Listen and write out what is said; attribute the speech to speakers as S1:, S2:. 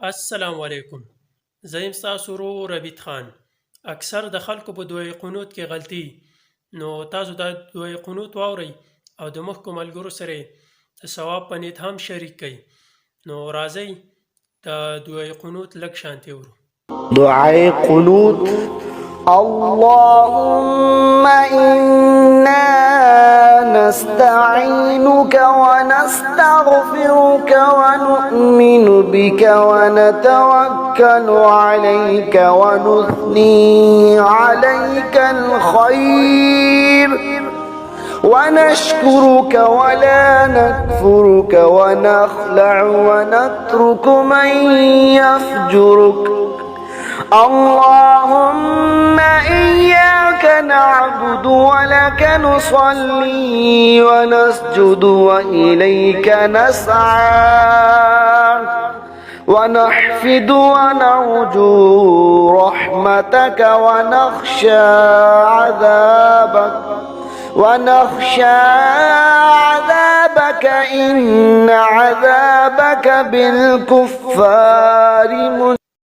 S1: السلام علیکم. زه یم ستاسو ورور ربیټ خان. اکثر د خلکو په دعای قنوت کې غلطي. نو تاسو دا دعای قنوت واورئ او د مخکې ملګرو سره یې د ثواب په نیت هم شریک کړئ. نو راځئ د دعای قنوت لږ شانتې ورو.
S2: دعاء قنوت. اللهم إنا نستعينك ونستغفرك ونؤمن بك ونتوكل عليك ونثني عليك الخير ونشكرك ولا نكفرك ونخلع ونترك من يفجرك. اللهم إياك نعبد ولك نصلي ونسجد وإليك نسعى ونحفد ونرجو رحمتك ونخشى عذابك إن عذابك بالكفار